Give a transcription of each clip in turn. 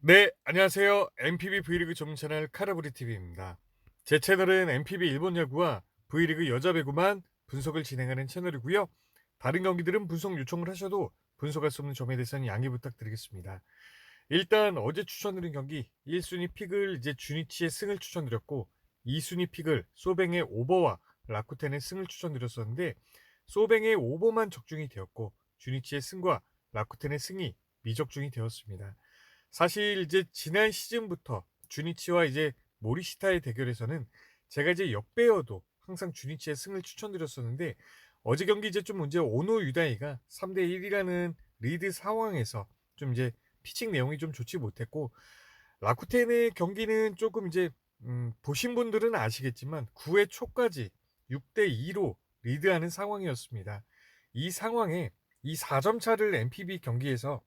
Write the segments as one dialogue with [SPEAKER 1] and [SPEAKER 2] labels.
[SPEAKER 1] 네, 안녕하세요. MPB V리그 전문 채널 카라브리 TV입니다. 제 채널은 MPB 일본 야구와 V리그 여자 배구만 분석을 진행하는 채널이고요. 다른 경기들은 분석 요청을 하셔도 분석할 수 없는 점에 대해서는 양해 부탁드리겠습니다. 일단 어제 추천드린 경기 1순위 픽을 이제 주니치의 승을 추천드렸고 2순위 픽을 소뱅의 오버와 라쿠텐의 승을 추천드렸었는데 소뱅의 오버만 적중이 되었고 주니치의 승과 라쿠텐의 승이 미적중이 되었습니다. 사실 이제 지난 시즌부터 주니치와 이제 모리시타의 대결에서는 제가 이제 역배여도 항상 주니치의 승을 추천드렸었는데 어제 경기 이제 좀 문제 오노 유다이가 3대 1이라는 리드 상황에서 좀 이제 피칭 내용이 좀 좋지 못했고 라쿠텐의 경기는 조금 이제 보신 분들은 아시겠지만 9회 초까지 6대 2로 리드하는 상황이었습니다. 이 상황에 이 4점 차를 MPB 경기에서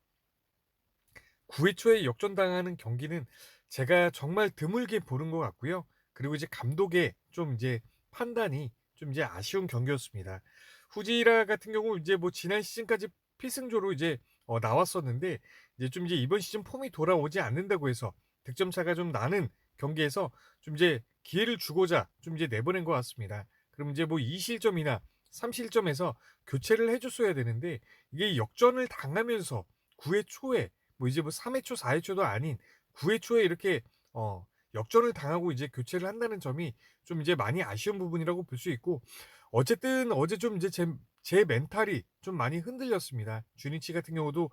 [SPEAKER 1] 9회 초에 역전당하는 경기는 제가 정말 드물게 보는 것 같고요. 그리고 이제 감독의 좀 이제 판단이 좀 이제 아쉬운 경기였습니다. 후지라 같은 경우 이제 뭐 지난 시즌까지 필승조로 이제 나왔었는데 이제 좀 이제 이번 시즌 폼이 돌아오지 않는다고 해서 득점 차가 좀 나는 경기에서 좀 이제 기회를 주고자 좀 이제 내보낸 것 같습니다. 그럼 이제 뭐 2실점이나 3실점에서 교체를 해줬어야 되는데 이게 역전을 당하면서 9회 초에 뭐 이제 뭐 3회 초, 4회 초도 아닌 9회 초에 이렇게 역전을 당하고 이제 교체를 한다는 점이 좀 이제 많이 아쉬운 부분이라고 볼 수 있고 어쨌든 어제 좀 이제 제 멘탈이 좀 많이 흔들렸습니다. 주니치 같은 경우도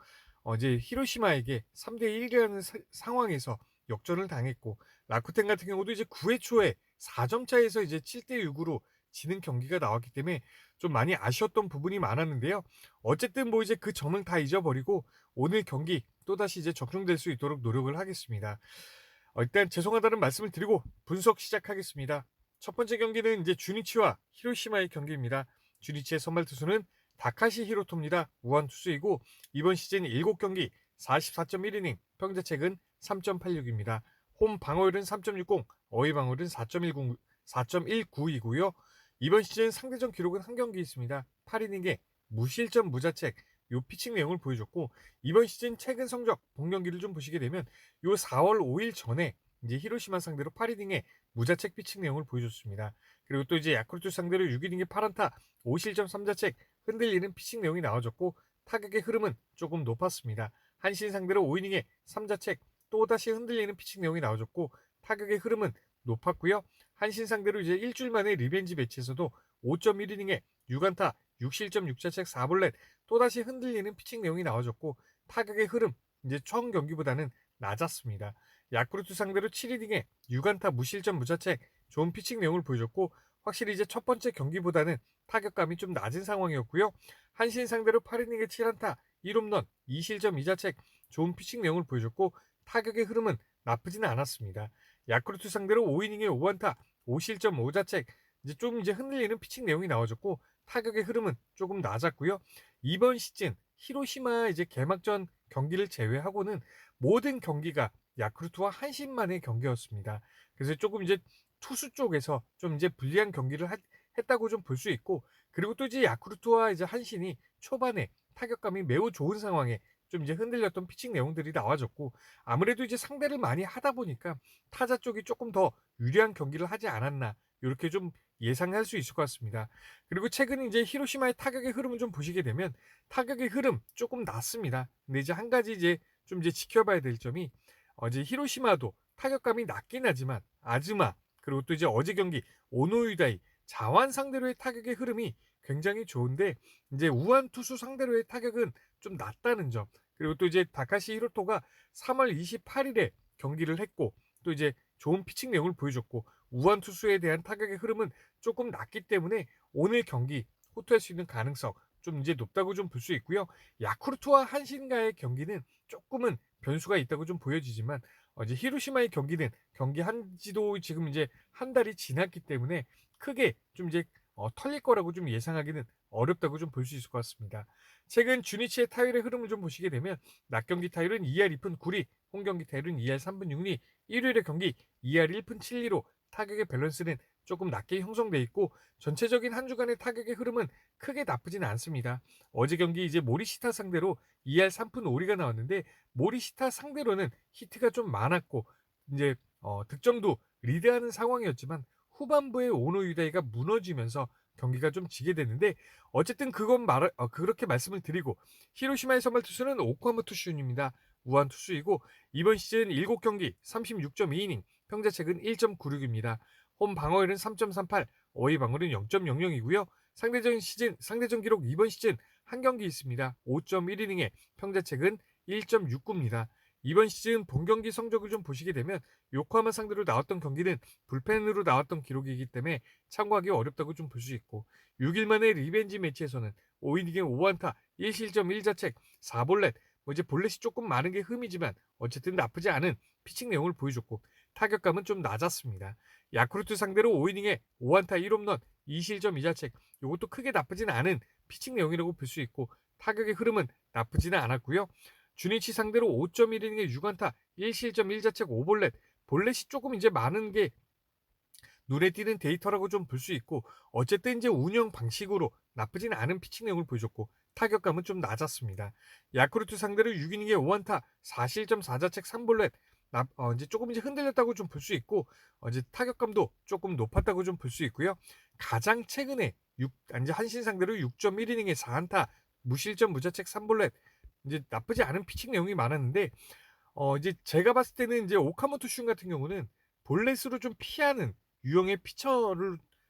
[SPEAKER 1] 이제 히로시마에게 3대 1이라는 상황에서 역전을 당했고 라쿠텐 같은 경우도 이제 9회 초에 4점 차에서 이제 7대 6으로 지는 경기가 나왔기 때문에 좀 많이 아쉬웠던 부분이 많았는데요. 어쨌든 뭐 이제 그 점을 다 잊어버리고 오늘 경기 또다시 이제 적중될 수 있도록 노력을 하겠습니다. 일단 죄송하다는 말씀을 드리고 분석 시작하겠습니다. 첫 번째 경기는 이제 주니치와 히로시마의 경기입니다. 주니치의 선발 투수는 다카시 히로토입니다. 우완 투수이고 이번 시즌 7경기 44.1이닝, 평자책은 3.86입니다. 홈 방어율은 3.60, 어휘 방어율은 4.19이고요. 이번 시즌 상대전 기록은 한 경기 있습니다. 8이닝에 무실점 무자책 요 피칭 내용을 보여줬고 이번 시즌 최근 성적 본 경기를 좀 보시게 되면 요 4월 5일 전에 이제 히로시마 상대로 8이닝에 무자책 피칭 내용을 보여줬습니다. 그리고 또 이제 야쿠르트 상대로 6이닝에 8안타 5실점 3자책 흔들리는 피칭 내용이 나와줬고 타격의 흐름은 조금 높았습니다. 한신 상대로 5이닝에 3자책 또다시 흔들리는 피칭 내용이 나와줬고 타격의 흐름은 높았고요. 한신 상대로 이제 일주일 만에 리벤지 매치에서도 5.1이닝에 6안타 6실점 6자책 4볼넷 또다시 흔들리는 피칭 내용이 나와줬고 타격의 흐름 이제 처음 경기보다는 낮았습니다. 야쿠르트 상대로 7이닝에 6안타 무실점 무자책 좋은 피칭 내용을 보여줬고 확실히 이제 첫 번째 경기보다는 타격감이 좀 낮은 상황이었고요. 한신 상대로 8이닝에 7안타 1홈런 2실점 2자책 좋은 피칭 내용을 보여줬고 타격의 흐름은 나쁘지는 않았습니다. 야쿠르트 상대로 5이닝에 5안타 5실점 5자책 이제 좀 이제 흔들리는 피칭 내용이 나와줬고 타격의 흐름은 조금 낮았고요. 이번 시즌 히로시마 이제 개막전 경기를 제외하고는 모든 경기가 야쿠르트와 한신만의 경기였습니다. 그래서 조금 이제 투수 쪽에서 좀 이제 불리한 경기를 했다고 좀 볼 수 있고 그리고 또 이제 야쿠르트와 이제 한신이 초반에 타격감이 매우 좋은 상황에 좀 이제 흔들렸던 피칭 내용들이 나와줬고 아무래도 이제 상대를 많이 하다 보니까 타자 쪽이 조금 더 유리한 경기를 하지 않았나 이렇게 좀 예상할 수 있을 것 같습니다. 그리고 최근 이제 히로시마의 타격의 흐름을 좀 보시게 되면 타격의 흐름 조금 낮습니다. 근데 이제 한 가지 이제 좀 이제 지켜봐야 될 점이 이제 히로시마도 타격감이 낮긴 하지만 아즈마 그리고 또 이제 어제 경기 오노유다이 자완 상대로의 타격의 흐름이 굉장히 좋은데 이제 우한 투수 상대로의 타격은 좀 낮다는 점. 그리고 또 이제 다카시 히로토가 3월 28일에 경기를 했고 또 이제 좋은 피칭 내용을 보여줬고 우한 투수에 대한 타격의 흐름은 조금 낮기 때문에 오늘 경기 호투할 수 있는 가능성 좀 이제 높다고 좀 볼 수 있고요. 야쿠르트와 한신과의 경기는 조금은 변수가 있다고 좀 보여지지만 이제 히로시마의 경기는 경기한 지도 지금 이제 한 달이 지났기 때문에 크게 좀 이제 털릴 거라고 좀 예상하기는 어렵다고 좀 볼 수 있을 것 같습니다. 최근 주니치의 타율의 흐름을 좀 보시게 되면 낮 경기 타율은 2할 2푼 9리, 홈 경기 타율은 2할 3분 6리, 일요일의 경기 2할 1푼 7리로 타격의 밸런스는 조금 낮게 형성돼 있고 전체적인 한 주간의 타격의 흐름은 크게 나쁘지는 않습니다. 어제 경기 이제 모리시타 상대로 2할 3푼 5리가 나왔는데 모리시타 상대로는 히트가 좀 많았고 이제 득점도 리드하는 상황이었지만 후반부에 오노 유다이가 무너지면서 경기가 좀 지게 됐는데 어쨌든 그렇게 말씀을 드리고 히로시마의 선발 투수는 오쿠하마 투수입니다. 우한 투수이고 이번 시즌 7경기 36.2이닝 평자책은 1.96입니다. 홈 방어율은 3.38, 어휘 방어율은 0.00이고요. 상대전 기록 이번 시즌 한 경기 있습니다. 5.1이닝에 평자책은 1.69입니다. 이번 시즌 본 경기 성적을 좀 보시게 되면 요코하마 상대로 나왔던 경기는 불펜으로 나왔던 기록이기 때문에 참고하기 어렵다고 좀 볼 수 있고 6일 만에 리벤지 매치에서는 5이닝에 5안타 1실점 1자책 4볼넷 이제 볼넷이 조금 많은 게 흠이지만 어쨌든 나쁘지 않은 피칭 내용을 보여줬고 타격감은 좀 낮았습니다. 야쿠르트 상대로 5이닝에 5안타 1홈런 2실점 2자책 이것도 크게 나쁘진 않은 피칭 내용이라고 볼 수 있고 타격의 흐름은 나쁘지는 않았고요. 주니치 상대로 5.1이닝에 6안타 1실점 1자책 5볼넷 볼넷이 조금 이제 많은 게 눈에 띄는 데이터라고 좀 볼 수 있고 어쨌든 이제 운영 방식으로 나쁘진 않은 피칭 내용을 보여줬고 타격감은 좀 낮았습니다. 야쿠르트 상대로 6이닝에 5안타 4실점 4자책 3볼넷 이제 조금 이제 흔들렸다고 좀 볼 수 있고 이제 타격감도 조금 높았다고 좀 볼 수 있고요. 가장 최근에 이제 한신 상대로 6.1이닝에 4안타 무실점 무자책 3볼넷 이제 나쁘지 않은 피칭 내용이 많았는데 이제 제가 봤을 때는 이제 오카모토 슌 같은 경우는 볼넷으로 좀 피하는 유형의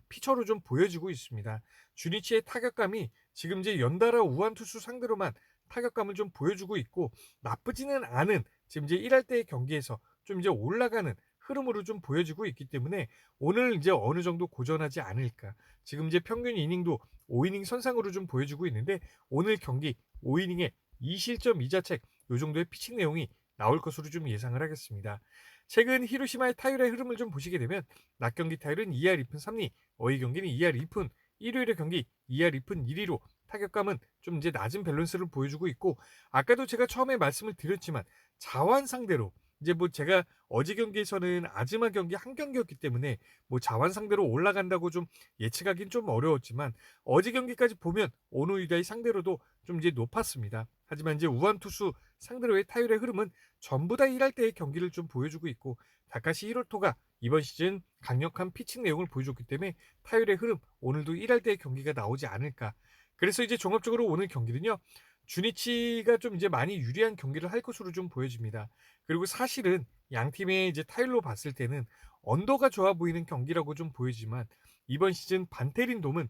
[SPEAKER 1] 피처로 좀 보여지고 있습니다. 주니치의 타격감이 지금 이제 연달아 우한 투수 상대로만 타격감을 좀 보여주고 있고 나쁘지는 않은 지금 이제 1할 때의 경기에서 좀 이제 올라가는 흐름으로 좀 보여지고 있기 때문에 오늘 이제 어느 정도 고전하지 않을까. 지금 이제 평균 이닝도 5이닝 선상으로 좀 보여주고 있는데 오늘 경기 5이닝에 2실점 2자책 요 정도의 피칭 내용이 나올 것으로 좀 예상을 하겠습니다. 최근 히로시마의 타율의 흐름을 좀 보시게 되면 낮 경기 타율은 2할 2푼 3리, 어휘 경기는 2할 2푼, 일요일의 경기 2할 2푼 1리로 타격감은 좀 이제 낮은 밸런스를 보여주고 있고 아까도 제가 처음에 말씀을 드렸지만 자완 상대로 이제 뭐 제가 어제 경기에서는 아즈마 경기 한 경기였기 때문에 뭐 자완 상대로 올라간다고 좀 예측하기는 좀 어려웠지만 어제 경기까지 보면 오노유다의 상대로도 좀 이제 높았습니다. 하지만 이제 우한 투수 상대로의 타율의 흐름은 전부 다 1할 때의 경기를 좀 보여주고 있고 다카시 히로토가 이번 시즌 강력한 피칭 내용을 보여줬기 때문에 타율의 흐름 오늘도 1할 때의 경기가 나오지 않을까. 그래서 이제 종합적으로 오늘 경기는요. 주니치가 좀 이제 많이 유리한 경기를 할 것으로 좀 보여집니다. 그리고 사실은 양 팀의 이제 타율로 봤을 때는 언더가 좋아 보이는 경기라고 좀 보이지만 이번 시즌 반테린 돔은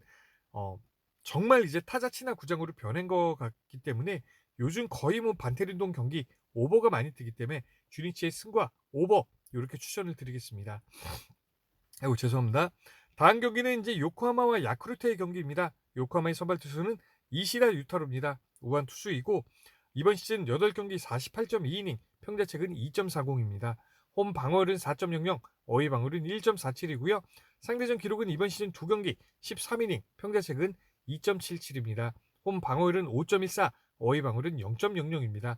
[SPEAKER 1] 어, 정말 이제 타자 친화 구장으로 변한 것 같기 때문에 요즘 거의 뭐 반테린 돔 경기 오버가 많이 뜨기 때문에 주니치의 승과 오버 이렇게 추천을 드리겠습니다. 아이고 죄송합니다. 다음 경기는 이제 요코하마와 야쿠르트의 경기입니다. 요코하마의 선발 투수는 이시다 유타로입니다. 우한 투수이고 이번 시즌 8경기 48.2이닝 평자책은 2.40입니다. 홈 방어율은 4.00, 어휘 방어율은 1.47이고요. 상대전 기록은 이번 시즌 2경기 13이닝 평자책은 2.77입니다. 홈 방어율은 5.14, 어휘 방어율은 0.00입니다.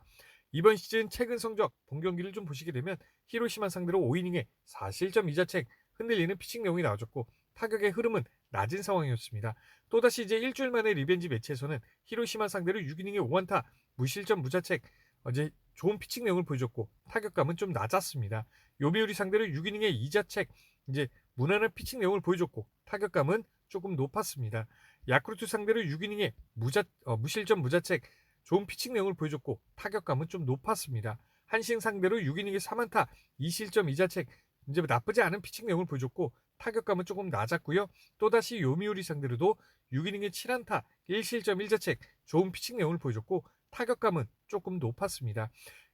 [SPEAKER 1] 이번 시즌 최근 성적 본 경기를 좀 보시게 되면 히로시마 상대로 5이닝에 4실점 2자책 흔들리는 피칭 내용이 나와줬고 타격의 흐름은 낮은 상황이었습니다. 또다시 이제 일주일 만에 리벤지 매치에서는 히로시마 상대로 6이닝에 5안타 무실점 무자책 이제 좋은 피칭 내용을 보여줬고 타격감은 좀 낮았습니다. 요미우리 상대로 6이닝에 2자책 이제 무난한 피칭 내용을 보여줬고 타격감은 조금 높았습니다. 야쿠르트 상대로 6이닝에 무실점 무자책 좋은 피칭 내용을 보여줬고 타격감은 좀 높았습니다. 한신 상대로 6이닝에 3안타 2실점 2자책 이제 나쁘지 않은 피칭 내용을 보여줬고 타격감은 조금 낮았고요. 또다시 요미우리 상대로도 6이닝에 7안타 1실점 1자책 좋은 피칭 내용을 보여줬고 타격감은 조금 높았습니다.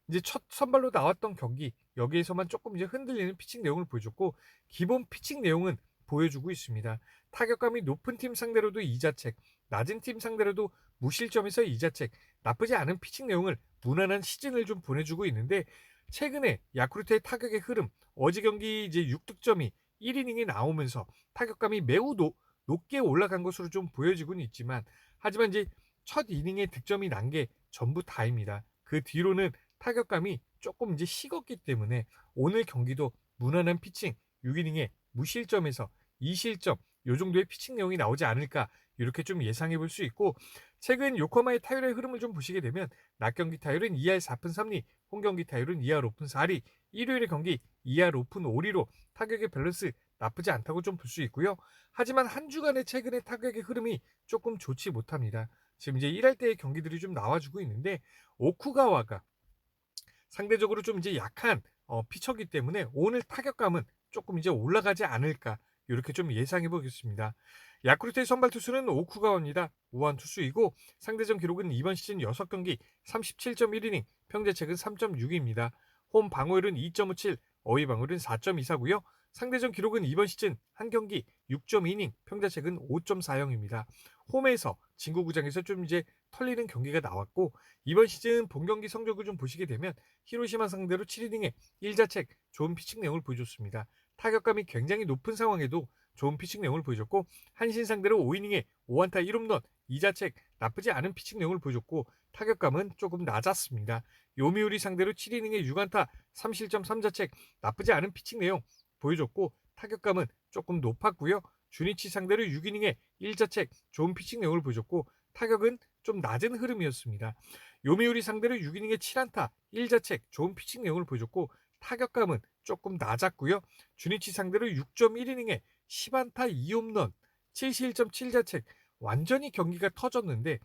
[SPEAKER 1] 이제 첫 선발로 나왔던 경기 여기에서만 조금 이제 흔들리는 피칭 내용을 보여줬고 기본 피칭 내용은 보여주고 있습니다. 타격감이 높은 팀 상대로도 2자책, 낮은 팀 상대로도 무실점에서 2자책, 나쁘지 않은 피칭 내용을 무난한 시즌을 좀 보내주고 있는데 최근에 야쿠르트의 타격의 흐름, 어제 경기 이제 6득점이 1이닝에 나오면서 타격감이 매우 높게 올라간 것으로 좀 보여지고는 있지만 하지만 이제 첫 이닝에 득점이 난 게 전부 다입니다. 그 뒤로는 타격감이 조금 이제 식었기 때문에 오늘 경기도 무난한 피칭 6이닝에 무실점에서 2실점 요 정도의 피칭 내용이 나오지 않을까 이렇게 좀 예상해 볼 수 있고 최근 요코하마의 타율의 흐름을 좀 보시게 되면 낮 경기 타율은 2할 4푼 3리, 홈 경기 타율은 2할 5푼 4리, 일요일의 경기 2할 5푼 5리로 타격의 밸런스 나쁘지 않다고 좀 볼 수 있고요. 하지만 한 주간의 최근의 타격의 흐름이 조금 좋지 못합니다. 지금 이제 1할 때의 경기들이 좀 나와주고 있는데 오쿠가와가 상대적으로 좀 이제 약한 피처기 때문에 오늘 타격감은 조금 이제 올라가지 않을까 이렇게 좀 예상해 보겠습니다. 야쿠르트의 선발 투수는 오쿠가와입니다. 우한 투수이고 상대전 기록은 이번 시즌 6경기 37.1이닝, 평자책은 3.6입니다. 홈 방어율은 2.57, 어휘 방어율은 4.24고요. 상대전 기록은 이번 시즌 한 경기 6.2이닝, 평자책은 5.40입니다. 홈에서 진구구장에서 좀 이제 털리는 경기가 나왔고 이번 시즌 본 경기 성적을 좀 보시게 되면 히로시마 상대로 7이닝에 1자책 좋은 피칭 내용을 보여줬습니다. 타격감이 굉장히 높은 상황에도 좋은 피칭 내용을 보여줬고 한신 상대로 5이닝에 5안타 1홈런 2자책 나쁘지 않은 피칭 내용을 보여줬고 타격감은 조금 낮았습니다. 요미우리 상대로 7이닝에 6안타 3실점 3자책 나쁘지 않은 피칭 내용 보여줬고 타격감은 조금 높았고요. 주니치 상대로 6이닝에 1자책 좋은 피칭 내용을 보여줬고 타격은 좀 낮은 흐름이었습니다. 요미우리 상대로 6이닝에 7안타 1자책 좋은 피칭 내용을 보여줬고 타격감은 조금 낮았고요. 주니치 상대로 6.1이닝에 10안타 2홈런 7실점 7자책 완전히 경기가 터졌는데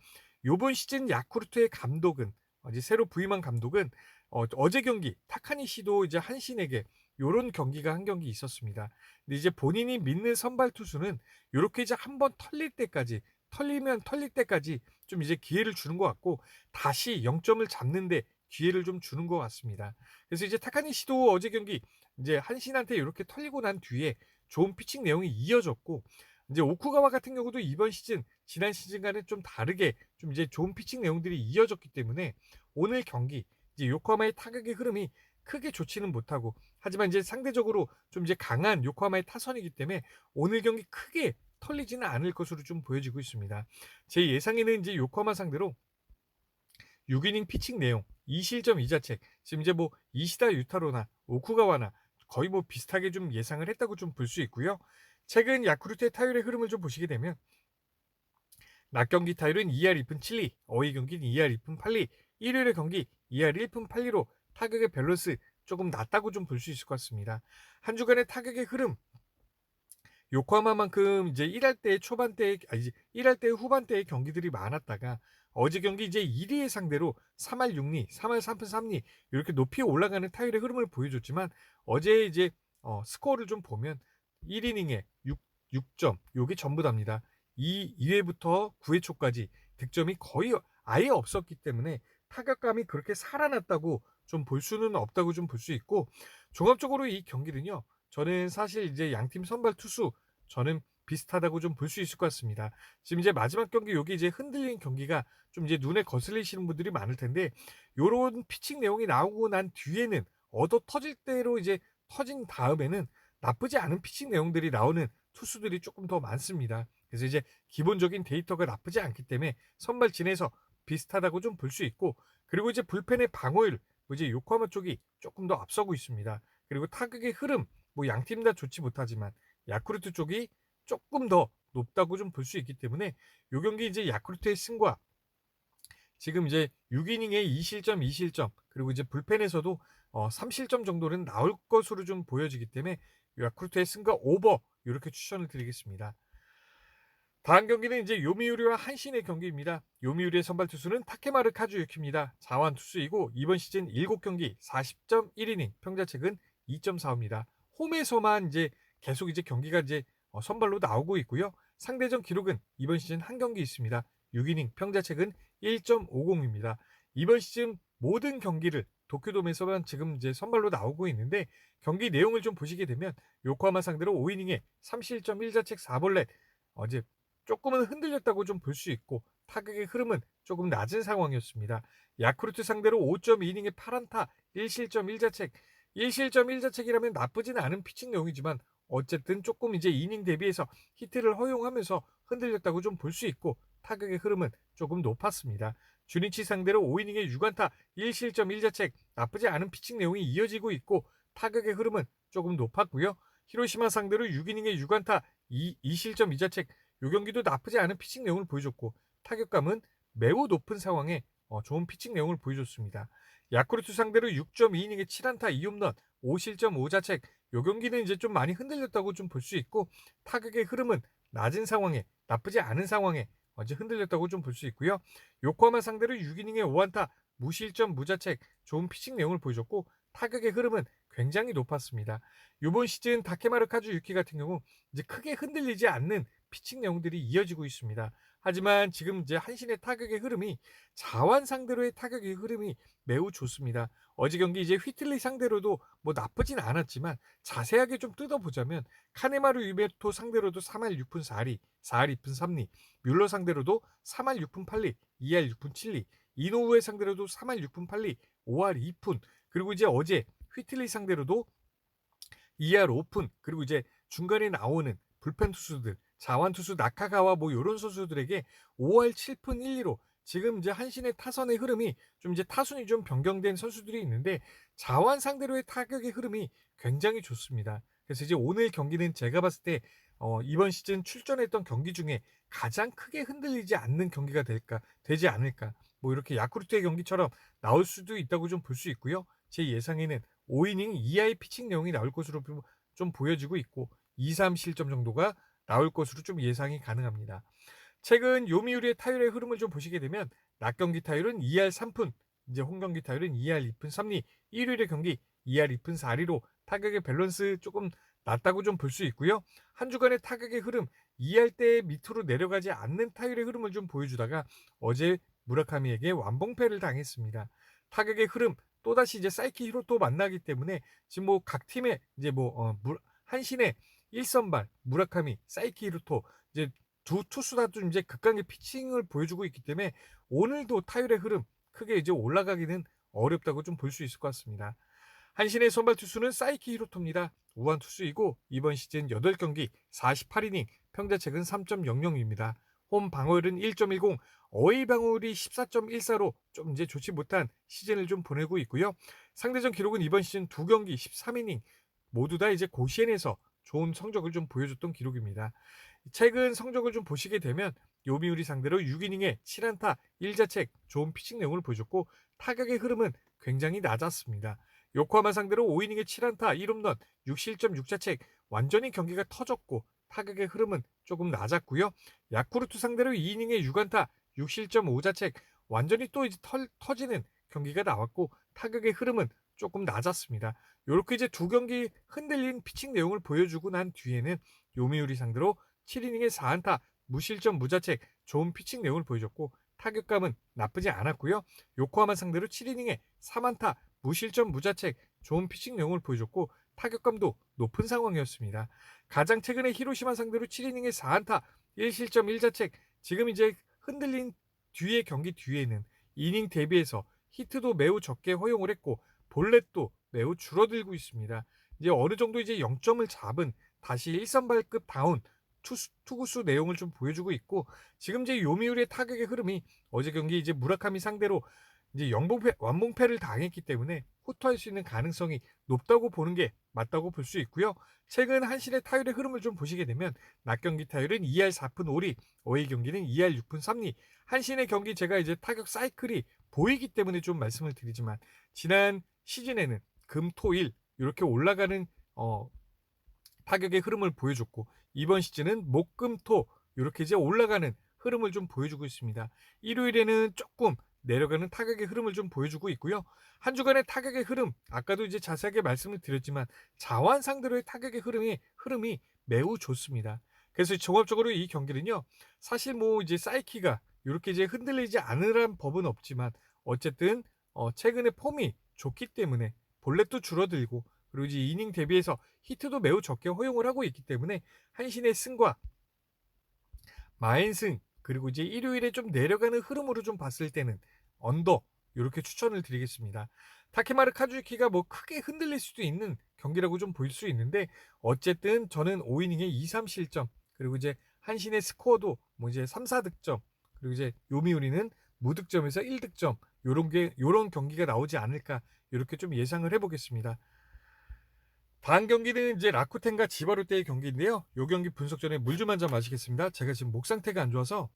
[SPEAKER 1] 이번 시즌 야쿠르트의 감독은 이제 새로 부임한 감독은 어제 경기 타카니시도 이제 한신에게 요런 경기가 한 경기 있었습니다. 근데 이제 본인이 믿는 선발 투수는 요렇게 이제 한번 털릴 때까지 털릴 때까지 좀 이제 기회를 주는 것 같고 다시 0점을 잡는데 기회를 좀 주는 것 같습니다. 그래서 이제 타카니시도 어제 경기 이제 한신한테 이렇게 털리고 난 뒤에 좋은 피칭 내용이 이어졌고 이제 오쿠가와 같은 경우도 이번 시즌 지난 시즌과는 좀 다르게 좀 이제 좋은 피칭 내용들이 이어졌기 때문에 오늘 경기 이제 요코하마의 타격의 흐름이 크게 좋지는 못하고 하지만 이제 상대적으로 좀 이제 강한 요코하마의 타선이기 때문에 오늘 경기 크게 털리지는 않을 것으로 좀 보여지고 있습니다. 제 예상에는 이제 요코하마 상대로 6이닝 피칭 내용 2실점 2자책 지금 이제 뭐 이시다 유타로나 오쿠가와나 거의 뭐 비슷하게 좀 예상을 했다고 좀 볼 수 있고요. 최근 야쿠르트의 타율의 흐름을 좀 보시게 되면 낮 경기 타율은 2할 2푼 7리, 어휘 경기는 2할 2푼 8리, 일요일의 경기 2할 1푼 8리로 타격의 밸런스 조금 낮다고 좀 볼 수 있을 것 같습니다. 한 주간의 타격의 흐름 요코하마만큼 이제 1할 때 초반대 아니 1할 때 후반대의 경기들이 많았다가 어제 경기 이제 1위의 상대로 3할 6리, 3할 3푼 3리 이렇게 높이 올라가는 타율의 흐름을 보여줬지만 어제 이제 스코어를 좀 보면 1이닝에 6점 요게 전부 답니다. 2회부터 9회 초까지 득점이 거의 아예 없었기 때문에 타격감이 그렇게 살아났다고 좀 볼 수는 없다고 좀 볼 수 있고 종합적으로 이 경기는요. 저는 사실 이제 양팀 선발 투수 저는 비슷하다고 좀 볼 수 있을 것 같습니다. 지금 이제 마지막 경기 여기 이제 흔들린 경기가 좀 이제 눈에 거슬리시는 분들이 많을 텐데 요런 피칭 내용이 나오고 난 뒤에는 얻어 터질 대로 이제 터진 다음에는 나쁘지 않은 피칭 내용들이 나오는 투수들이 조금 더 많습니다. 그래서 이제 기본적인 데이터가 나쁘지 않기 때문에 선발진에서 비슷하다고 좀 볼 수 있고 그리고 이제 불펜의 방어율 뭐 이제 요코하마 쪽이 조금 더 앞서고 있습니다. 그리고 타격의 흐름 뭐 양팀 다 좋지 못하지만 야쿠르트 쪽이 조금 더 높다고 좀 볼 수 있기 때문에 요 경기 이제 야쿠르트의 승과 지금 이제 6이닝에 2실점 2실점 그리고 이제 불펜에서도 3실점 정도는 나올 것으로 좀 보여지기 때문에 야쿠르트의 승과 오버 이렇게 추천을 드리겠습니다. 다음 경기는 이제 요미우리와 한신의 경기입니다. 요미우리의 선발 투수는 타케마르 카즈유키입니다. 자완 투수이고 이번 시즌 7경기 40.1이닝 평자책은 2.45입니다. 홈에서만 이제 계속 이제 경기가 이제 선발로 나오고 있고요. 상대전 기록은 이번 시즌 한 경기 있습니다. 6이닝 평자책은 1.50입니다. 이번 시즌 모든 경기를 도쿄돔에서만 지금 이제 선발로 나오고 있는데 경기 내용을 좀 보시게 되면 요코하마 상대로 5이닝에 3실점 1자책 4볼넷 어제 조금은 흔들렸다고 좀 볼 수 있고 타격의 흐름은 조금 낮은 상황이었습니다. 야쿠르트 상대로 5.2이닝에 8안타 1실점 1자책 1실점 1자책이라면 나쁘지는 않은 피칭 내용이지만 어쨌든 조금 이제 이닝 대비해서 히트를 허용하면서 흔들렸다고 좀 볼 수 있고 타격의 흐름은 조금 높았습니다. 주니치 상대로 5이닝에 6안타 1실점 1자책 나쁘지 않은 피칭 내용이 이어지고 있고 타격의 흐름은 조금 높았고요. 히로시마 상대로 6이닝에 6안타 이 실점 이 자책 요 경기도 나쁘지 않은 피칭 내용을 보여줬고 타격감은 매우 높은 상황에 좋은 피칭 내용을 보여줬습니다. 야쿠르트 상대로 6.2이닝에 7안타 2홈런 5실점 5자책 요 경기는 이제 좀 많이 흔들렸다고 좀 볼 수 있고 타격의 흐름은 낮은 상황에 나쁘지 않은 상황에 이제 흔들렸다고 좀 볼 수 있고요. 요코하마 상대로 6이닝에 5안타 무실점 무자책 좋은 피칭 내용을 보여줬고 타격의 흐름은 굉장히 높았습니다. 이번 시즌 다케마르 카즈 유키 같은 경우 이제 크게 흔들리지 않는 피칭 내용들이 이어지고 있습니다. 하지만 지금 이제 한신의 타격의 흐름이 자완 상대로의 타격의 흐름이 매우 좋습니다. 어제 경기 이제 휘틀리 상대로도 뭐 나쁘진 않았지만 자세하게 좀 뜯어보자면 카네마루 유베토 상대로도 3할 6푼 4리, 4할 2푼 3리, 뮬러 상대로도 3할 6푼 8리, 2할 6푼 7리, 이노우에 상대로도 3할 6푼 8리, 5할 2푼, 그리고 이제 어제 휘틀리 상대로도 2할 5푼, 그리고 이제 중간에 나오는 불펜 투수들, 자완 투수 나카가와 뭐 이런 선수들에게 5할 7푼 1리로 지금 이제 한신의 타선의 흐름이 좀 이제 타순이 좀 변경된 선수들이 있는데 자완 상대로의 타격의 흐름이 굉장히 좋습니다. 그래서 이제 오늘 경기는 제가 봤을 때 이번 시즌 출전했던 경기 중에 가장 크게 흔들리지 않는 경기가 되지 않을까. 뭐 이렇게 야쿠르트의 경기처럼 나올 수도 있다고 좀 볼 수 있고요. 제 예상에는 5이닝 이하의 피칭 내용이 나올 것으로 좀 보여지고 있고 2, 3실점 정도가 나올 것으로 좀 예상이 가능합니다. 최근 요미우리의 타율의 흐름을 좀 보시게 되면 낮 경기 타율은 2할 3푼, 이제 홈 경기 타율은 2할 2푼 3리, 일요일의 경기 2할 2푼 4리로 타격의 밸런스 조금 낮다고 좀 볼 수 있고요. 한 주간의 타격의 흐름 2할 때 밑으로 내려가지 않는 타율의 흐름을 좀 보여주다가 어제 무라카미에게 완봉패를 당했습니다. 타격의 흐름 또다시 이제 사이키 히로토 만나기 때문에 지금 뭐 각 팀의 이제 한신의 1선발 무라카미, 사이키 히로토 이제 두 투수 다 좀 이제 극강의 피칭을 보여주고 있기 때문에 오늘도 타율의 흐름 크게 이제 올라가기는 어렵다고 좀 볼 수 있을 것 같습니다. 한신의 선발 투수는 사이키 히로토입니다. 우완 투수이고 이번 시즌 8경기 48이닝 평자책은 3.00입니다. 홈 방어율은 1.10, 어웨이 방어율이 14.14로 좀 이제 좋지 못한 시즌을 좀 보내고 있고요. 상대전 기록은 이번 시즌 2경기 13이닝 모두 다 이제 고시엔에서 좋은 성적을 좀 보여줬던 기록입니다. 최근 성적을 좀 보시게 되면 요미우리 상대로 6이닝에 7안타 1자책 좋은 피칭 내용을 보여줬고 타격의 흐름은 굉장히 낮았습니다. 요코하마 상대로 5이닝에 7안타 1홈런 6실점 6자책 완전히 경기가 터졌고 타격의 흐름은 조금 낮았고요. 야쿠르트 상대로 2이닝에 6안타 6실점 5자책 완전히 또 이제 터지는 경기가 나왔고 타격의 흐름은 조금 낮았습니다. 이렇게 이제 두 경기 흔들린 피칭 내용을 보여주고 난 뒤에는 요미우리 상대로 7이닝에 4안타 무실점 무자책 좋은 피칭 내용을 보여줬고 타격감은 나쁘지 않았고요. 요코하마 상대로 7이닝에 3안타 무실점 무자책 좋은 피칭 내용을 보여줬고 타격감도 높은 상황이었습니다. 가장 최근에 히로시마 상대로 7이닝에 4안타 1실점 1자책 지금 이제 흔들린 뒤의 경기 뒤에는 이닝 대비해서 히트도 매우 적게 허용을 했고 볼넷도 매우 줄어들고 있습니다. 이제 어느 정도 이제 0점을 잡은 다시 1선발급 다운 투구수 내용을 좀 보여주고 있고 지금 이제 요미우리의 타격의 흐름이 어제 경기 이제 무라카미 상대로 이제 완봉패를 당했기 때문에 후퇴할 수 있는 가능성이 높다고 보는 게 맞다고 볼 수 있고요. 최근 한신의 타율의 흐름을 좀 보시게 되면 낮 경기 타율은 2할 4푼 5리, 어웨이 경기는 2할 6푼 3리. 한신의 경기 제가 이제 타격 사이클이 보이기 때문에 좀 말씀을 드리지만 지난 시즌에는 금, 토, 일 이렇게 올라가는 타격의 흐름을 보여줬고 이번 시즌은 목, 금, 토 이렇게 이제 올라가는 흐름을 좀 보여주고 있습니다. 일요일에는 조금 내려가는 타격의 흐름을 좀 보여주고 있고요. 한 주간의 타격의 흐름, 아까도 이제 자세하게 말씀을 드렸지만 자완 상대로의 타격의 흐름이 매우 좋습니다. 그래서 종합적으로 이 경기는요, 사실 뭐 이제 사이키가 이렇게 이제 흔들리지 않으란 법은 없지만 어쨌든 최근에 폼이 좋기 때문에 볼넷도 줄어들고 그리고 이제 이닝 대비해서 히트도 매우 적게 허용을 하고 있기 때문에 한신의 승과 마인승 그리고 이제 일요일에 좀 내려가는 흐름으로 좀 봤을 때는 언더 이렇게 추천을 드리겠습니다. 타케마르 카즈유키가 뭐 크게 흔들릴 수도 있는 경기라고 좀 보일 수 있는데 어쨌든 저는 5이닝에 2, 3실점 그리고 이제 한신의 스코어도 뭐 이제 3, 4득점 그리고 이제 요미우리는 무득점에서 1득점 요런 경기가 나오지 않을까 이렇게 좀 예상을 해보겠습니다. 다음 경기는 이제 라쿠텐과 지바롯데의 경기인데요. 이 경기 분석 전에 물 좀 한 잔 마시겠습니다. 제가 지금 목 상태가 안 좋아서.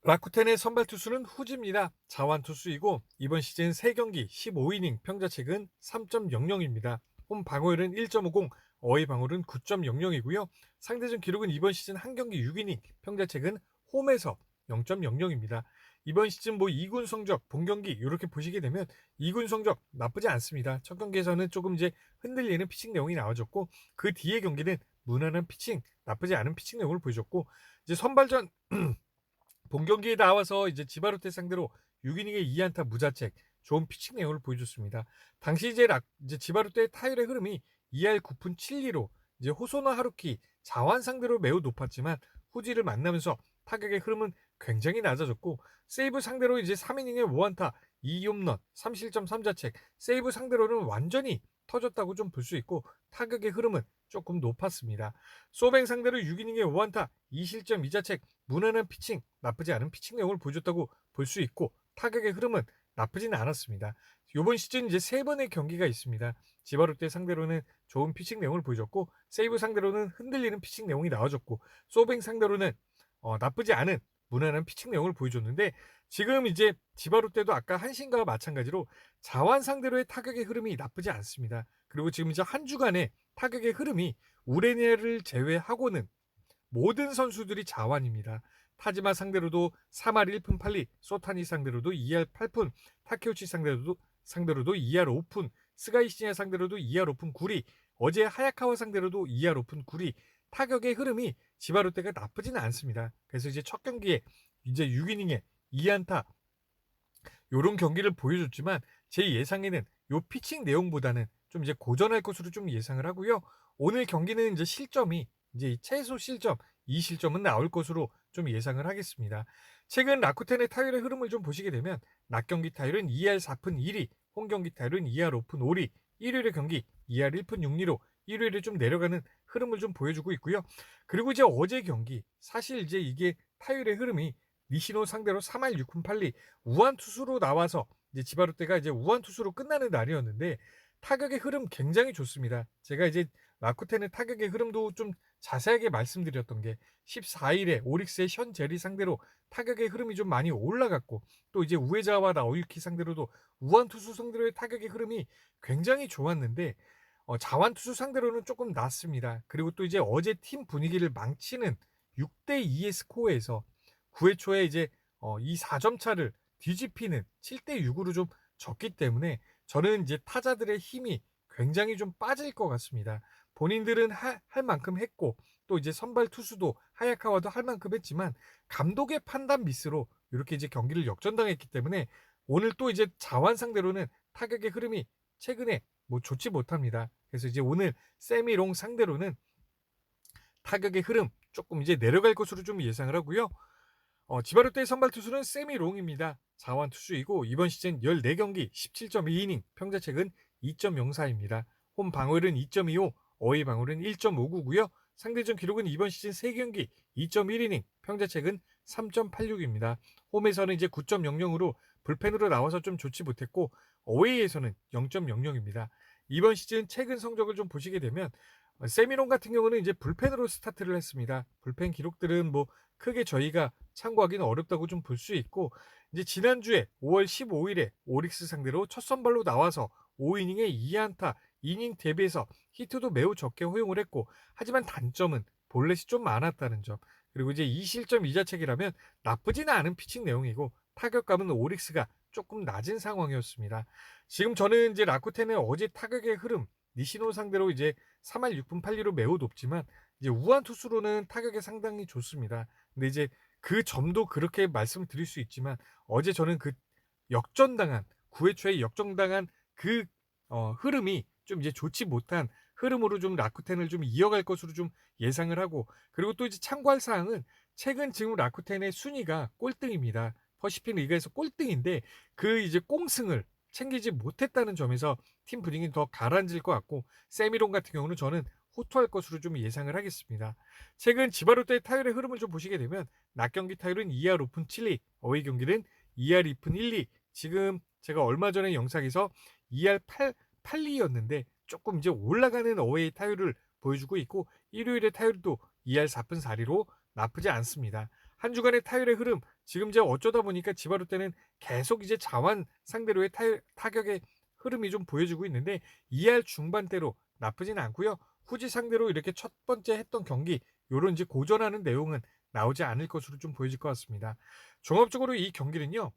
[SPEAKER 1] 라쿠텐의 선발 투수는 후지입니다. 자완 투수이고 이번 시즌 3경기 15이닝 평자책은 3.00입니다. 홈 방어율은 1.50, 어웨이 방어율은 9.00이고요. 상대전 기록은 이번 시즌 한 경기 6이닝 평자책은 홈에서 0.00입니다. 이번 시즌 뭐 2군 성적, 본 경기 이렇게 보시게 되면 2군 성적 나쁘지 않습니다. 첫 경기에서는 조금 이제 흔들리는 피칭 내용이 나와줬고 그 뒤의 경기는 무난한 피칭, 나쁘지 않은 피칭 내용을 보여줬고 이제 선발전 본 경기에 나와서 이제 지바로테 상대로 6이닝에 2안타 무자책, 좋은 피칭 내용을 보여줬습니다. 당시 이제 지바로테의 타율의 흐름이 2할 9푼 7리로 이제 호소나 하루키 자완 상대로 매우 높았지만 후지를 만나면서 타격의 흐름은 굉장히 낮아졌고 세이브 상대로 이제 3이닝에 5안타 2홈런 3실점 3자책 세이브 상대로는 완전히 터졌다고 좀 볼 수 있고 타격의 흐름은 조금 높았습니다. 소뱅 상대로 6이닝에 5안타 2실점 2자책 무난한 피칭, 나쁘지 않은 피칭 내용을 보여줬다고 볼 수 있고 타격의 흐름은 나쁘진 않았습니다. 이번 시즌 이제 3번의 경기가 있습니다. 지바롯데 상대로는 좋은 피칭 내용을 보여줬고 세이브 상대로는 흔들리는 피칭 내용이 나와줬고 소뱅 상대로는 나쁘지 않은 무난한 피칭 내용을 보여줬는데 지금 이제 지바롯데도 아까 한신과 마찬가지로 자완 상대로의 타격의 흐름이 나쁘지 않습니다. 그리고 지금 이제 한 주간의 타격의 흐름이 우레니아를 제외하고는 모든 선수들이 자완입니다. 타지마 상대로도 3할 1푼 8리, 소타니 상대로도 2할 8푼, 타케우치 상대로도 2할 5푼, 스가이시냐 상대로도 2할 5푼 9리, 어제 하야카와 상대로도 2할 5푼 9리, 타격의 흐름이 지바롯데가 나쁘지는 않습니다. 그래서 이제 첫 경기에 이제 6이닝에 2안타 요런 경기를 보여줬지만 제 예상에는 요 피칭 내용보다는 좀 이제 고전할 것으로 좀 예상을 하고요. 오늘 경기는 이제 실점이 이제 최소 실점 2실점은 나올 것으로 좀 예상을 하겠습니다. 최근 라쿠텐의 타율의 흐름을 좀 보시게 되면 낮 경기 타율은 2할 4푼 1리, 홈 경기 타율은 2할 5푼 5리, 일요일의 경기 2할 1푼 6리로 일요일에 좀 내려가는 흐름을 좀 보여주고 있고요. 그리고 이제 어제 경기 사실 이제 이게 타율의 흐름이 니시노 상대로 3할 6푼 8리 우한 투수로 나와서 이제 지바롯데가 이제 우한 투수로 끝나는 날이었는데 타격의 흐름 굉장히 좋습니다. 제가 이제 라쿠텐의 타격의 흐름도 좀 자세하게 말씀드렸던 게 14일에 오릭스의 션 제리 상대로 타격의 흐름이 좀 많이 올라갔고 또 이제 우에자와 나오유키 상대로도 우한 투수 상대로의 타격의 흐름이 굉장히 좋았는데 자완 투수 상대로는 조금 낮습니다. 그리고 또 이제 어제 팀 분위기를 망치는 6대2의 스코어에서 9회 초에 이제 이 4점 차를 뒤집히는 7대6으로 좀 졌기 때문에 저는 이제 타자들의 힘이 굉장히 좀 빠질 것 같습니다. 본인들은 할 만큼 했고 또 이제 선발 투수도 하야카와도 할 만큼 했지만 감독의 판단 미스로 이렇게 이제 경기를 역전당했기 때문에 오늘 또 이제 자완 상대로는 타격의 흐름이 최근에 뭐 좋지 못합니다. 그래서 이제 오늘 세미롱 상대로는 타격의 흐름 조금 이제 내려갈 것으로 좀 예상을 하고요. 지바롯데의 선발 투수는 세미롱입니다. 자완 투수이고 이번 시즌 14경기 17.2이닝 평자책은 2.04입니다. 홈 방어율은 2.25, 어웨이 방어율은 1.59고요. 상대전 기록은 이번 시즌 3경기 2.1이닝 평자책은 3.86입니다. 홈에서는 이제 9.00으로 불펜으로 나와서 좀 좋지 못했고 어웨이에서는 0.00입니다. 이번 시즌 최근 성적을 좀 보시게 되면 세미롱 같은 경우는 이제 불펜으로 스타트를 했습니다. 불펜 기록들은 뭐 크게 저희가 참고하기는 어렵다고 좀 볼 수 있고 이제 지난주에 5월 15일에 오릭스 상대로 첫 선발로 나와서 5이닝에 2안타, 이닝 대비해서 히트도 매우 적게 허용을 했고 하지만 단점은 볼넷이 좀 많았다는 점 그리고 이제 2실점 2자책이라면 나쁘지는 않은 피칭 내용이고 타격감은 오릭스가 조금 낮은 상황이었습니다. 지금 저는 이제 라쿠텐의 어제 타격의 흐름 니시노 상대로 이제 3할 6분 8리로 매우 높지만 이제 우한 투수로는 타격이 상당히 좋습니다. 근데 이제 그 점도 그렇게 말씀드릴 수 있지만 어제 저는 그 역전당한 9회 초에 역전당한 그 흐름이 좀 이제 좋지 못한 흐름으로 좀 라쿠텐을 좀 이어갈 것으로 좀 예상을 하고 그리고 또 이제 참고할 사항은 최근 지금 라쿠텐의 순위가 꼴등입니다. 퍼시픽 리그에서 꼴등인데 그 이제 꽁승을 챙기지 못했다는 점에서 팀 분위기는 더 가라앉을 것 같고 세미론 같은 경우는 저는 호투할 것으로 좀 예상을 하겠습니다. 최근 지바롯데의 타율의 흐름을 좀 보시게 되면 낮 경기 타율은 2할 5푼 7리, 어웨이 경기는 2할 2푼 1리, 지금 제가 얼마 전에 영상에서 2할 8리였는데 조금 이제 올라가는 어웨이 타율을 보여주고 있고, 일요일의 타율도 2할 4푼 4리로 나쁘지 않습니다. 한 주간의 타율의 흐름, 지금 이제 어쩌다 보니까 지바로 때는 계속 이제 자완 상대로의 타격의 흐름이 좀 보여지고 있는데, 2할 중반대로 나쁘진 않고요. 후지 상대로 이렇게 첫 번째 했던 경기, 요런 이제 고전하는 내용은 나오지 않을 것으로 좀 보여질 것 같습니다. 종합적으로 이 경기는요.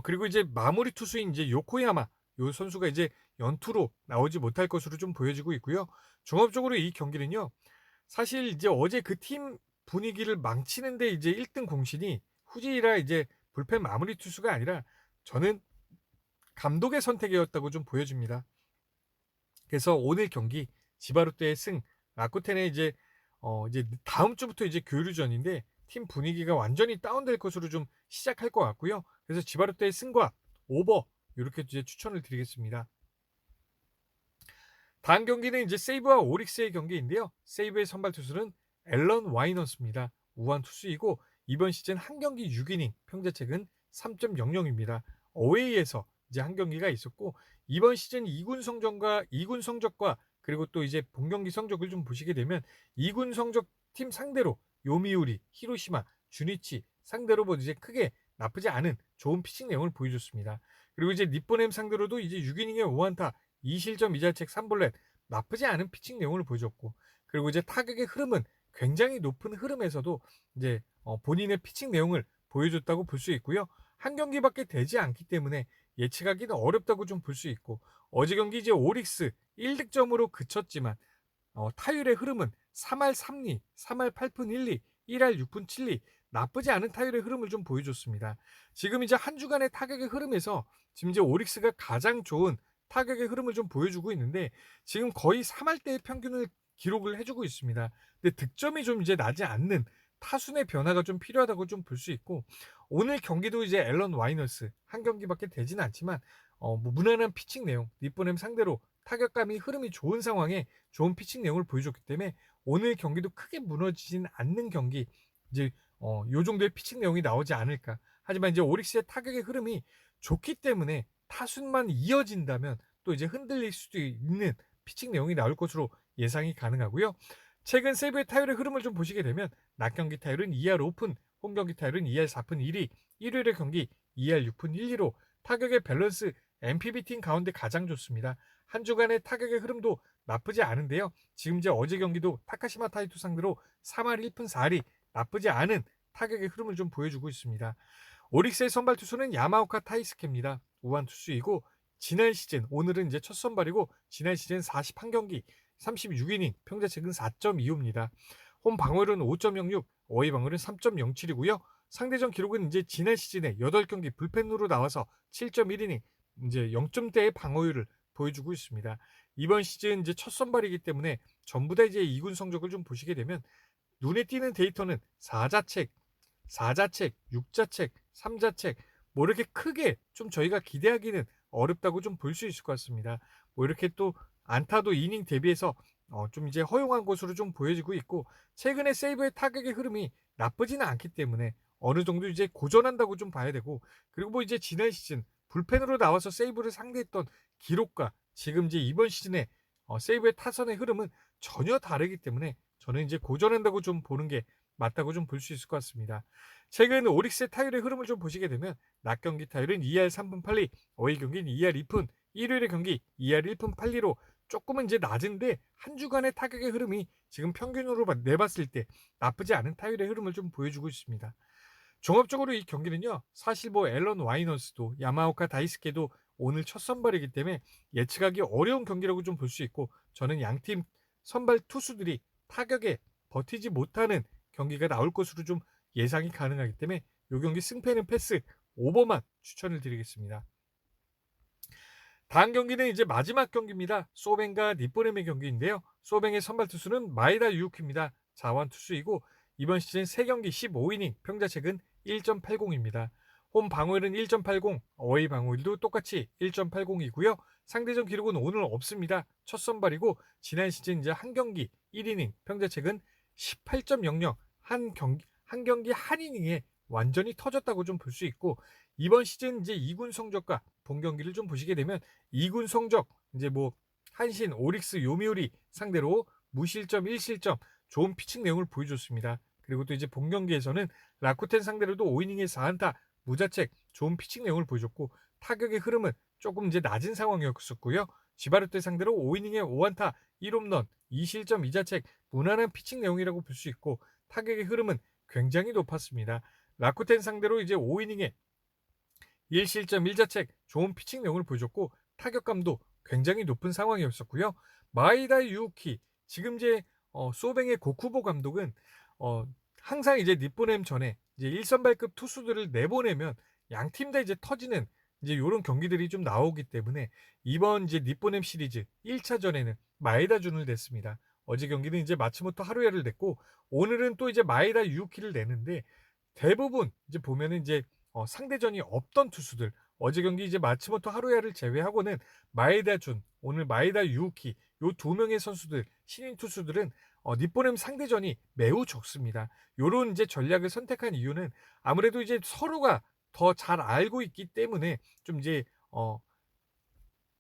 [SPEAKER 1] 그리고 이제 마무리 투수인 이제 요코야마 요 선수가 이제 연투로 나오지 못할 것으로 좀 보여지고 있고요. 종합적으로 이 경기는요. 사실 이제 어제 그 팀 분위기를 망치는데 이제 1등 공신이 후지이라 이제 불펜 마무리 투수가 아니라 저는 감독의 선택이었다고 좀 보여집니다. 그래서 오늘 경기 지바롯데의 승, 라쿠텐의 이제 다음 주부터 이제 교류전인데 팀 분위기가 완전히 다운될 것으로 좀 시작할 것 같고요. 그래서 지바롯데의 승과 오버 이렇게 이제 추천을 드리겠습니다. 다음 경기는 이제 세이브와 오릭스의 경기인데요. 세이브의 선발 투수는 앨런 와이너스입니다. 우완 투수이고 이번 시즌 한 경기 6이닝 평자책은 3.00입니다. 어웨이에서 이제 한 경기가 있었고 이번 시즌 2군 성적과 그리고 또 이제 본경기 성적을 좀 보시게 되면 2군 성적 팀 상대로 요미우리, 히로시마, 주니치 상대로 뭐 이제 크게 나쁘지 않은 좋은 피칭 내용을 보여줬습니다. 그리고 이제 니포넴 상대로도 이제 6이닝에 5안타 2실점 2자책 3볼넷 나쁘지 않은 피칭 내용을 보여줬고, 그리고 이제 타격의 흐름은 굉장히 높은 흐름에서도 이제 본인의 피칭 내용을 보여줬다고 볼 수 있고요. 한 경기밖에 되지 않기 때문에 예측하기는 어렵다고 좀 볼 수 있고, 어제 경기 이제 오릭스 1득점으로 그쳤지만 타율의 흐름은 3할 3리, 3할 8푼 1리, 1할 6푼 7리 나쁘지 않은 타율의 흐름을 좀 보여줬습니다. 지금 이제 한 주간의 타격의 흐름에서 지금 이제 오릭스가 가장 좋은 타격의 흐름을 좀 보여주고 있는데 지금 거의 3할대의 평균을 기록을 해주고 있습니다. 근데 득점이 좀 이제 나지 않는 타순의 변화가 좀 필요하다고 좀 볼 수 있고, 오늘 경기도 이제 앨런 와이너스 한 경기밖에 되지는 않지만 뭐 무난한 피칭 내용, 니포넴 상대로 타격감이 흐름이 좋은 상황에 좋은 피칭 내용을 보여줬기 때문에 오늘 경기도 크게 무너지진 않는 경기, 이제 요 정도의 피칭 내용이 나오지 않을까. 하지만 이제 오릭스의 타격의 흐름이 좋기 때문에 타순만 이어진다면 또 이제 흔들릴 수도 있는 피칭 내용이 나올 것으로 예상이 가능하고요. 최근 세이브의 타율의 흐름을 좀 보시게 되면 낮 경기 타율은 2할 5푼, 홈 경기 타율은 2할 4푼 1리, 일요일의 경기 2할 6푼 1리로 타격의 밸런스 MPB 팀 가운데 가장 좋습니다. 한 주간의 타격의 흐름도 나쁘지 않은데요. 지금 이제 어제 경기도 타카시마 타이토 상대로 3할 1푼 4리 나쁘지 않은 타격의 흐름을 좀 보여주고 있습니다. 오릭스의 선발 투수는 야마오카 타이스케입니다. 우완 투수이고 지난 시즌, 오늘은 이제 첫 선발이고 지난 시즌 41경기 36이닝 평자책은 4.25입니다. 홈 방어율은 5.06, 어웨이 방어율은 3.07이고요. 상대전 기록은 이제 지난 시즌에 8경기 불펜으로 나와서 7.1이닝 이제 0점대의 방어율을 보여주고 있습니다. 이번 시즌 이제 첫 선발이기 때문에 전부 다 이제 2군 성적을 좀 보시게 되면 눈에 띄는 데이터는 4자책, 6자책, 3자책 뭐 이렇게 크게 좀 저희가 기대하기는 어렵다고 좀 볼 수 있을 것 같습니다. 뭐 이렇게 또 안타도 이닝 대비해서 좀 이제 허용한 것으로 좀 보여지고 있고, 최근에 세이브의 타격의 흐름이 나쁘지는 않기 때문에 어느 정도 이제 고전한다고 좀 봐야 되고, 그리고 뭐 이제 지난 시즌 불펜으로 나와서 세이브를 상대했던 기록과 지금 이제 이번 시즌에 세이브의 타선의 흐름은 전혀 다르기 때문에 저는 이제 고전한다고 좀 보는 게 맞다고 좀 볼 수 있을 것 같습니다. 최근 오릭스의 타율의 흐름을 좀 보시게 되면 낮 경기 타율은 2할 3푼 8리, 어웨이 경기는 2할 2푼, 일요일의 경기 2할 1푼 8리로 조금은 이제 낮은데 한 주간의 타격의 흐름이 지금 평균으로 내봤을 때 나쁘지 않은 타율의 흐름을 좀 보여주고 있습니다. 종합적으로 이 경기는요, 사실 뭐 앨런 와이너스도 야마오카 다이스케도 오늘 첫 선발이기 때문에 예측하기 어려운 경기라고 좀 볼 수 있고, 저는 양팀 선발 투수들이 타격에 버티지 못하는 경기가 나올 것으로 좀 예상이 가능하기 때문에 이 경기 승패는 패스, 오버만 추천을 드리겠습니다. 다음 경기는 이제 마지막 경기입니다. 소뱅과 니포넴의 경기인데요. 소뱅의 선발 투수는 마에다 유우키입니다. 자완 투수이고 이번 시즌 3경기 15이닝 평자책은 1.80입니다. 홈 방어율은 1.80, 어웨이 방어율도 똑같이 1.80이고요. 상대전 기록은 오늘 없습니다. 첫 선발이고 지난 시즌 이제 한 경기 1이닝 평자책은 18.00, 한 경기 한 이닝에 완전히 터졌다고 좀 볼 수 있고, 이번 시즌 이제 2군 성적과 본 경기를 좀 보시게 되면 2군 성적 이제 뭐 한신, 오릭스, 요미우리 상대로 무실점 1실점 좋은 피칭 내용을 보여줬습니다. 그리고 또 이제 본 경기에서는 라쿠텐 상대로도 5이닝에 4안타 무자책 좋은 피칭 내용을 보여줬고, 타격의 흐름은 조금 이제 낮은 상황이었었고요. 지바르테 상대로 5이닝에 5안타 1홈런 2실점 2자책 무난한 피칭 내용이라고 볼 수 있고, 타격의 흐름은 굉장히 높았습니다. 라쿠텐 상대로 이제 5이닝에 1실점 1자책 좋은 피칭 내용을 보여줬고, 타격감도 굉장히 높은 상황이었었고요. 마이다 유우키, 지금 이제 소뱅의 고쿠보 감독은 항상 이제 니포넴 전에 이제 1선발급 투수들을 내보내면 양팀 다 이제 터지는 이제 이런 경기들이 좀 나오기 때문에 이번 이제 니포넴 시리즈 1차전에는 마에다 준을 냈습니다. 어제 경기는 이제 마츠모토 하루야를 냈고, 오늘은 또 이제 마에다 유우키를 내는데, 대부분 이제 보면은 이제 상대전이 없던 투수들, 어제 경기 이제 마츠모토 하루야를 제외하고는 마에다 준, 오늘 마에다 유우키, 요 두 명의 선수들, 신인 투수들은 니포넴 상대전이 매우 적습니다. 요런 이제 전략을 선택한 이유는 아무래도 이제 서로가 더 잘 알고 있기 때문에 좀 이제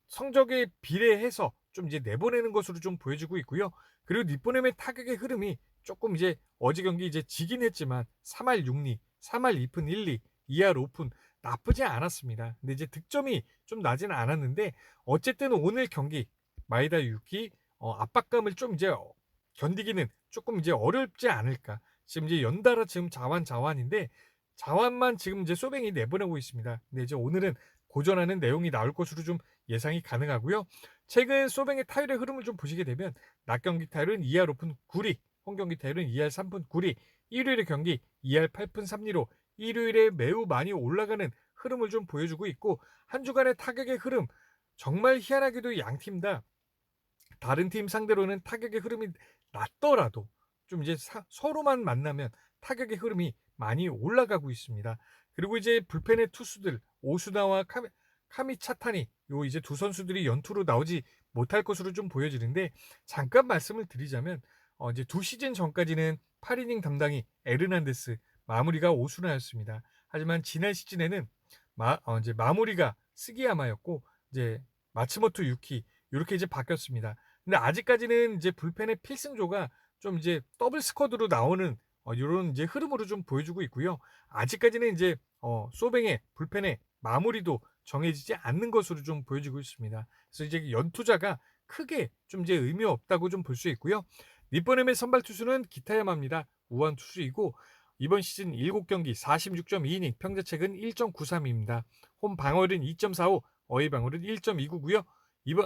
[SPEAKER 1] 성적에 비례해서 좀 이제 내보내는 것으로 좀 보여지고 있고요. 그리고 니포넴의 타격의 흐름이 조금 이제 어제 경기 이제 지긴 했지만 3할 6리, 3할 2푼 1리, 2할 5푼 나쁘지 않았습니다. 근데 이제 득점이 좀 나지는 않았는데, 어쨌든 오늘 경기 마에다 유키 압박감을 좀 이제 견디기는 조금 이제 어렵지 않을까. 지금 이제 연달아 지금 자완인데, 자완만 지금 이제 소뱅이 내보내고 있습니다. 근데 이제 오늘은 고전하는 내용이 나올 것으로 좀 예상이 가능하고요. 최근 소뱅의 타율의 흐름을 좀 보시게 되면 낮 경기 타율은 2할 5푼 9리, 홈 경기 타율은 2할 3푼 9리, 일요일의 경기 2할 8푼 3리로 일요일에 매우 많이 올라가는 흐름을 좀 보여주고 있고, 한 주간의 타격의 흐름 정말 희한하게도 양팀 다 다른 팀 상대로는 타격의 흐름이 낮더라도 좀 이제 서로만 만나면 타격의 흐름이 많이 올라가고 있습니다. 그리고 이제 불펜의 투수들 오수나와 카미차타니, 요 이제 두 선수들이 연투로 나오지 못할 것으로 좀 보여지는데, 잠깐 말씀을 드리자면 이제 두 시즌 전까지는 8이닝 담당이 에르난데스, 마무리가 오수나였습니다. 하지만 지난 시즌에는 이제 마무리가 스기야마였고, 이제 마츠모토 유키 이렇게 이제 바뀌었습니다. 근데 아직까지는 이제 불펜의 필승조가 좀 이제 더블 스쿼드로 나오는 이런 이제 흐름으로 좀 보여주고 있고요. 아직까지는 이제 소뱅의 불펜의 마무리도 정해지지 않는 것으로 좀 보여지고 있습니다. 그래서 이제 연투자가 크게 좀 이제 의미 없다고 좀 볼 수 있고요. 니포넴의 선발 투수는 기타야마입니다. 우완 투수이고, 이번 시즌 7경기 46.2이닝, 평자책은 1.93입니다. 홈 방어율은 2.45, 어휘 방어율은 1.29고요.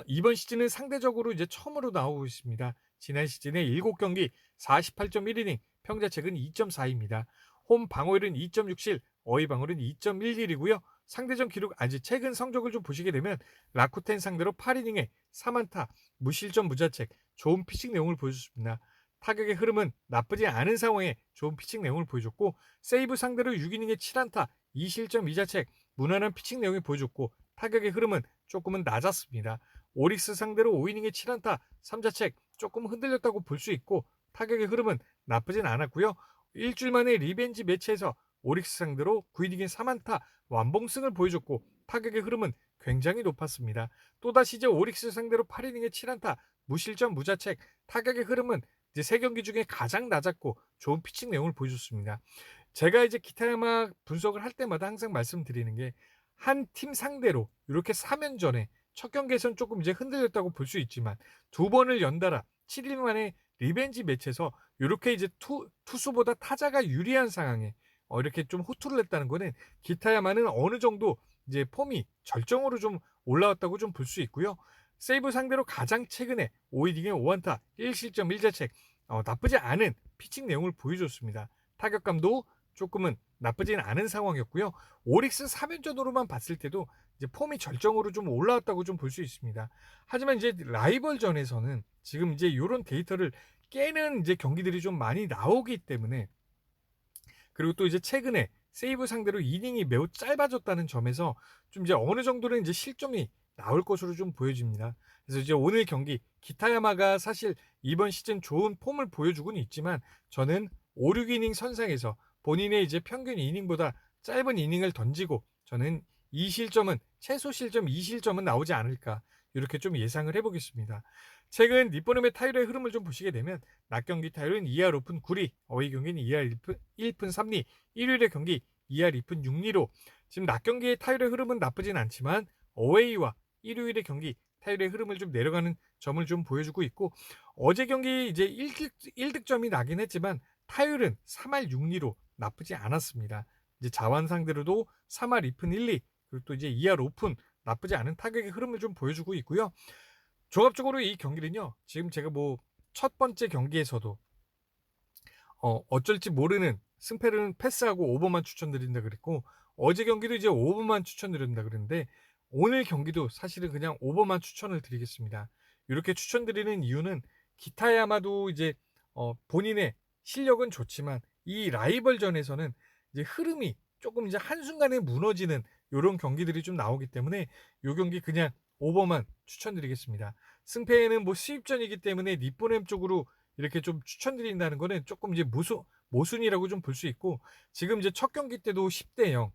[SPEAKER 1] 이번 시즌은 상대적으로 이제 처음으로 나오고 있습니다. 지난 시즌에 7경기 48.1이닝, 평자책은 2.4입니다. 홈 방어율은 2.67, 어휘 방어율은 2.11이고요. 상대전 기록, 최근 성적을 좀 보시게 되면 라쿠텐 상대로 8이닝에 3안타, 무실점 무자책, 좋은 피칭 내용을 보여줬습니다. 타격의 흐름은 나쁘지 않은 상황에 좋은 피칭 내용을 보여줬고, 세이브 상대로 6이닝에 7안타, 2실점 2자책, 무난한 피칭 내용을 보여줬고, 타격의 흐름은 조금은 낮았습니다. 오릭스 상대로 5이닝에 7안타, 3자책 조금 흔들렸다고 볼 수 있고, 타격의 흐름은 나쁘진 않았고요. 일주일 만에 리벤지 매치에서 오릭스 상대로 9이닝에 3안타 완봉승을 보여줬고, 타격의 흐름은 굉장히 높았습니다. 또다시 이제 오릭스 상대로 8이닝에 7안타 무실점 무자책, 타격의 흐름은 이제 3경기 중에 가장 낮았고 좋은 피칭 내용을 보여줬습니다. 제가 이제 기타야마 분석을 할 때마다 항상 말씀드리는 게, 한 팀 상대로 이렇게 3연전에 첫 경기에서는 조금 이제 흔들렸다고 볼 수 있지만, 두 번을 연달아 7일 만에 리벤지 매치에서 이렇게 이제 투수보다 타자가 유리한 상황에 이렇게 좀 호투를 냈다는 거는 기타야마는 어느 정도 이제 폼이 절정으로 좀 올라왔다고 좀 볼 수 있고요. 세이브 상대로 가장 최근에 5이닝에 5안타 1실점 1자책 나쁘지 않은 피칭 내용을 보여줬습니다. 타격감도 조금은 나쁘진 않은 상황이었고요. 오릭스 3연전으로만 봤을 때도 이제 폼이 절정으로 좀 올라왔다고 좀 볼 수 있습니다. 하지만 이제 라이벌전에서는 지금 이제 이런 데이터를 깨는 이제 경기들이 좀 많이 나오기 때문에, 그리고 또 이제 최근에 세이브 상대로 이닝이 매우 짧아졌다는 점에서 좀 이제 어느 정도는 이제 실점이 나올 것으로 좀 보여집니다. 그래서 이제 오늘 경기 기타야마가 사실 이번 시즌 좋은 폼을 보여주고는 있지만, 저는 5, 6이닝 선상에서 본인의 이제 평균 이닝보다 짧은 이닝을 던지고 저는 이 실점은 최소 실점 2실점은 나오지 않을까 이렇게 좀 예상을 해보겠습니다. 최근 니뽀넴의 타율의 흐름을 좀 보시게 되면 낮 경기 타율은 2할 5푼 9리, 어웨이 경기는 2할 1푼 3리, 일요일의 경기 2할 2푼 6리로 지금 낮 경기의 타율의 흐름은 나쁘진 않지만 어웨이와 일요일의 경기 타율의 흐름을 좀 내려가는 점을 좀 보여주고 있고 어제 경기 이제 1득점이 나긴 했지만 타율은 3할 6리로 나쁘지 않았습니다. 이제 자완 상대로도 3할 2푼 1리 그리고 또 이제 2할 5푼 나쁘지 않은 타격의 흐름을 좀 보여주고 있고요. 종합적으로 이 경기는요. 지금 제가 뭐 첫 번째 경기에서도 어쩔지 모르는 승패는 패스하고 오버만 추천드린다 그랬고 어제 경기도 이제 오버만 추천드린다 그랬는데 오늘 경기도 사실은 그냥 오버만 추천을 드리겠습니다. 이렇게 추천드리는 이유는 기타야마도 이제 본인의 실력은 좋지만 이 라이벌전에서는 이제 흐름이 조금 이제 한순간에 무너지는 이런 경기들이 좀 나오기 때문에 이 경기 그냥 오버만 추천드리겠습니다. 승패에는 뭐 수입전이기 때문에 니뽀넴 쪽으로 이렇게 좀 추천드린다는 거는 조금 이제 모순이라고 좀 볼 수 있고 지금 이제 첫 경기 때도 10대 0,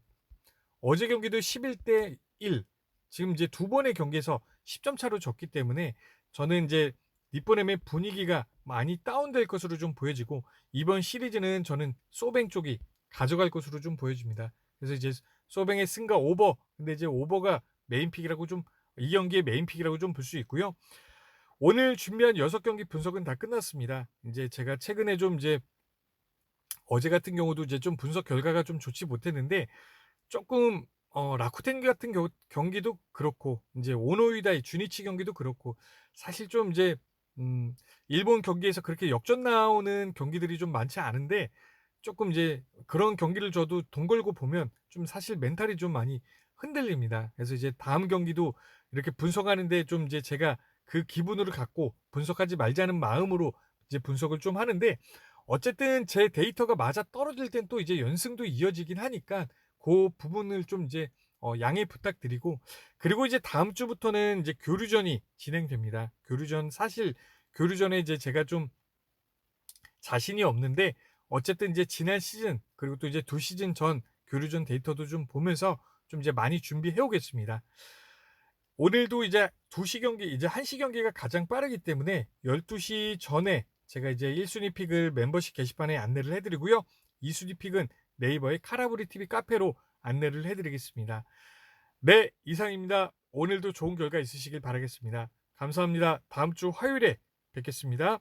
[SPEAKER 1] 어제 경기도 11대 1, 지금 이제 두 번의 경기에서 10점 차로 졌기 때문에 저는 이제 니뽀넴의 분위기가 많이 다운될 것으로 좀 보여지고 이번 시리즈는 저는 소뱅 쪽이 가져갈 것으로 좀 보여집니다. 그래서 이제 소뱅의 승가 오버, 근데 이제 오버가 메인픽이라고 좀 이 경기의 메인픽이라고 좀 볼 수 있고요. 오늘 준비한 6경기 분석은 다 끝났습니다. 이제 제가 최근에 좀 이제 어제 같은 경우도 이제 좀 분석 결과가 좀 좋지 못했는데 조금 라쿠텐 같은 경기도 그렇고 이제 오노이다이 주니치 경기도 그렇고 사실 좀 이제 일본 경기에서 그렇게 역전 나오는 경기들이 좀 많지 않은데 조금 이제 그런 경기를 저도 돈 걸고 보면 좀 사실 멘탈이 좀 많이 흔들립니다. 그래서 이제 다음 경기도 이렇게 분석하는데 좀 이제 제가 그 기분으로 갖고 분석하지 말자는 마음으로 이제 분석을 좀 하는데 어쨌든 제 데이터가 맞아 떨어질 땐 또 이제 연승도 이어지긴 하니까 그 부분을 좀 이제 양해 부탁드리고 그리고 이제 다음 주부터는 이제 교류전이 진행됩니다. 교류전 사실 교류전에 이제 제가 좀 자신이 없는데 어쨌든 이제 지난 시즌 그리고 또 이제 2시즌 전 교류전 데이터도 좀 보면서 좀 이제 많이 준비해 오겠습니다. 오늘도 이제 2시 경기, 이제 1시 경기가 가장 빠르기 때문에 12시 전에 제가 이제 1순위 픽을 멤버십 게시판에 안내를 해드리고요. 2순위 픽은 네이버의 카라브리 TV 카페로 안내를 해드리겠습니다. 네, 이상입니다. 오늘도 좋은 결과 있으시길 바라겠습니다. 감사합니다. 다음 주 화요일에 뵙겠습니다.